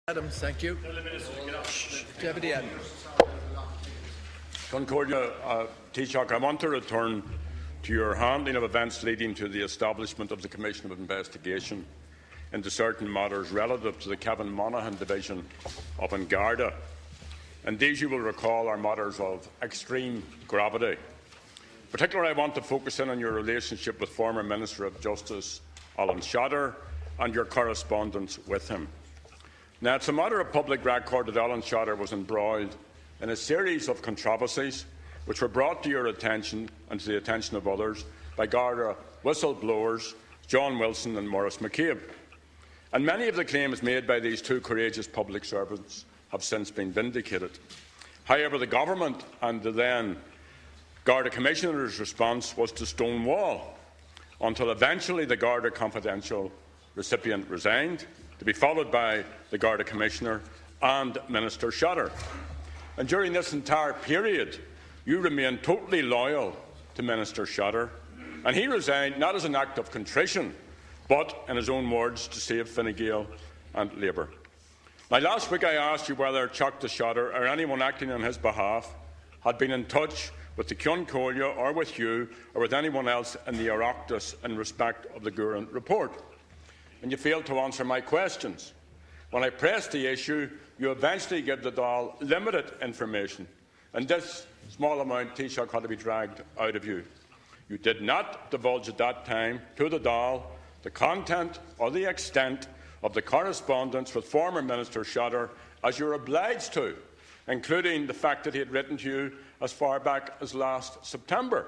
Adams, thank you. Deputy Adams. Concordia, Taoiseach, I want to return to your handling of events leading to the establishment of the Commission of Investigation into certain matters relative to the Kevin Monaghan division of An Garda. And these, you will recall, are matters of extreme gravity. Particularly, I want to focus in on your relationship with former Minister of Justice Alan Shatter and your correspondence with him. Now, it's a matter of public record that Alan Shatter was embroiled in a series of controversies which were brought to your attention and to the attention of others by Garda whistleblowers John Wilson and Maurice McCabe. And many of the claims made by these two courageous public servants have since been vindicated. However, the government and the then Garda Commissioner's response was to stonewall until eventually the Garda Confidential recipient resigned, to be followed by the Garda Commissioner and Minister Shatter. And during this entire period, you remained totally loyal to Minister Shatter, and he resigned not as an act of contrition, but, in his own words, to save Fine Gael and Labour. Now, last week I asked you whether Teachta Shatter or anyone acting on his behalf had been in touch with the Concordia or with you or with anyone else in the Oireachtas in respect of the Gurren report. And you failed to answer my questions. When I pressed the issue, you eventually gave the Dáil limited information, and this small amount, Taoiseach, had to be dragged out of you. You did not divulge at that time to the Dáil the content or the extent of the correspondence with former Minister Shatter, as you were obliged to, including the fact that he had written to you as far back as last September.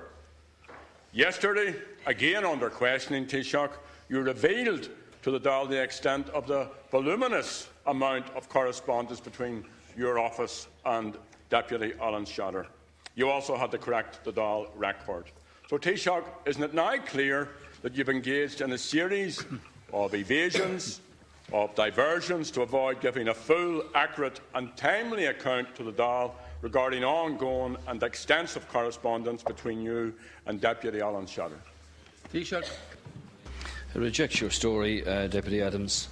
Yesterday, again under questioning, Taoiseach, you revealed to the Dáil the extent of the voluminous amount of correspondence between your office and Deputy Alan Shatter. You also had to correct the Dáil record. So, Taoiseach, isn't it now clear that you've engaged in a series of evasions, of diversions to avoid giving a full, accurate and timely account to the Dáil regarding ongoing and extensive correspondence between you and Deputy Alan Shatter? Taoiseach. I reject your story, Deputy Adams.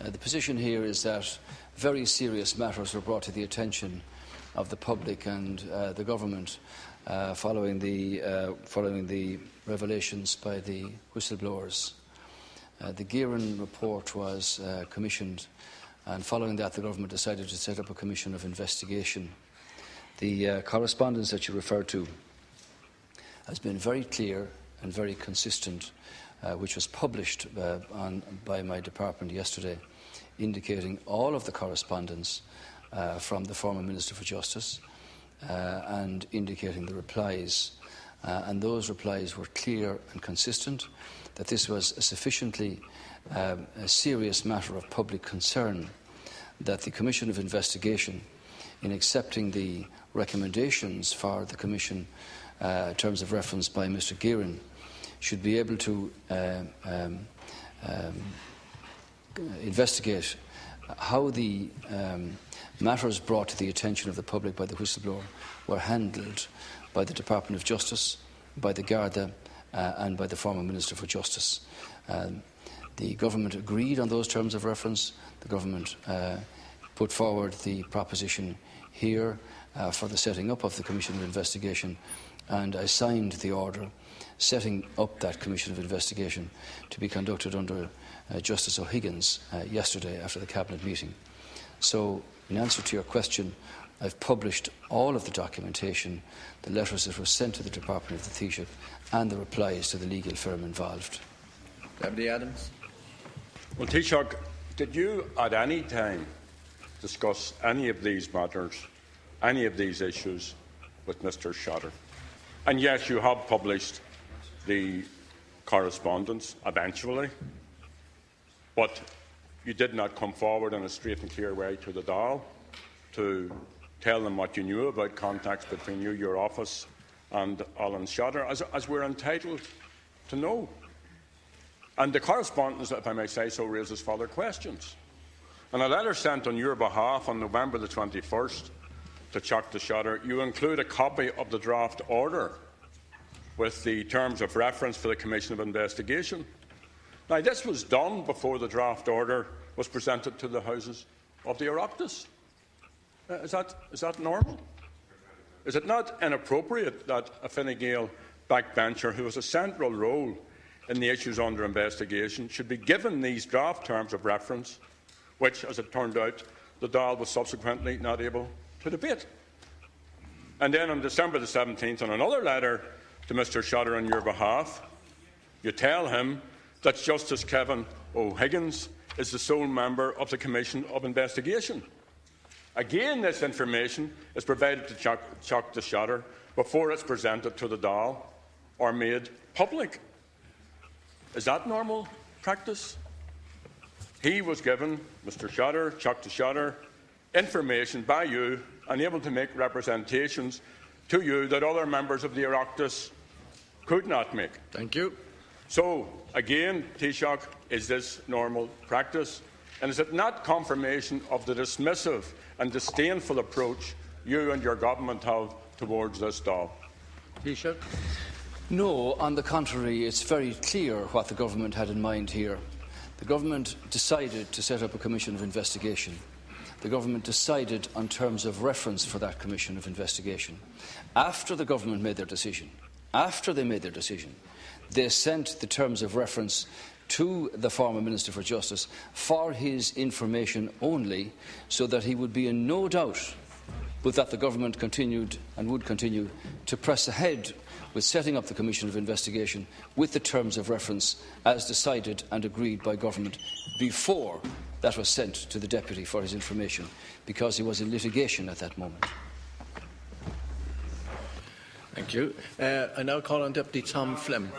The position here is that very serious matters were brought to the attention of the public and the government following the revelations by the whistleblowers. The Gurren report was commissioned, and following that the government decided to set up a commission of investigation. The correspondence that you referred to has been very clear and very consistent, which was published by my department yesterday, indicating all of the correspondence from the former Minister for Justice and indicating the replies. And those replies were clear and consistent, that this was a sufficiently a serious matter of public concern, that the Commission of Investigation, in accepting the recommendations for the Commission, terms of reference by Mr Gurren, should be able to investigate how the matters brought to the attention of the public by the whistleblower were handled by the Department of Justice, by the Garda and by the former Minister for Justice. The government agreed on those terms of reference. The government put forward the proposition here for the setting up of the Commission of Investigation, and I signed the order setting up that Commission of Investigation to be conducted under Justice O'Higgins yesterday after the Cabinet meeting. So, in answer to your question, I've published all of the documentation, the letters that were sent to the Department of the Taoiseach and the replies to the legal firm involved. Deputy Adams. Well, Taoiseach, did you at any time discuss any of these matters, any of these issues with Mr Shatter? And yes, you have published the correspondence eventually, but you did not come forward in a straight and clear way to the Dáil to tell them what you knew about contacts between you, your office and Alan Shatter, as we're entitled to know. And the correspondence, if I may say so, raises further questions. In a letter sent on your behalf on November the 21st to Teachta Shatter, you include a copy of the draft order with the terms of reference for the Commission of Investigation. Now, this was done before the draft order was presented to the Houses of the Oireachtas. Is that normal? Is it not inappropriate that a Fine Gael backbencher who has a central role in the issues under investigation should be given these draft terms of reference, which, as it turned out, the Dáil was subsequently not able to debate? And then on December the 17th, in another letter to Mr Shatter on your behalf, you tell him that Justice Kevin O'Higgins is the sole member of the Commission of Investigation. Again, this information is provided to Chuck the Shatter before it's presented to the Dáil or made public. Is that normal practice? He was given, Mr Shatter, Chuck the Shatter, information by you and able to make representations to you that other members of the Oireachtas could not make. Thank you. So, again, Taoiseach, is this normal practice? And is it not confirmation of the dismissive and disdainful approach you and your government have towards this Dáil? Taoiseach. No, on the contrary, it's very clear what the government had in mind here. The government decided to set up a commission of investigation. The government decided on terms of reference for that commission of investigation. After the government made their decision, they sent the terms of reference to the former Minister for Justice for his information only, so that he would be in no doubt but that the government continued and would continue to press ahead with setting up the Commission of Investigation with the terms of reference as decided and agreed by government before that was sent to the Deputy for his information, because he was in litigation at that moment. Thank you. I now call on Deputy Tom Flynn.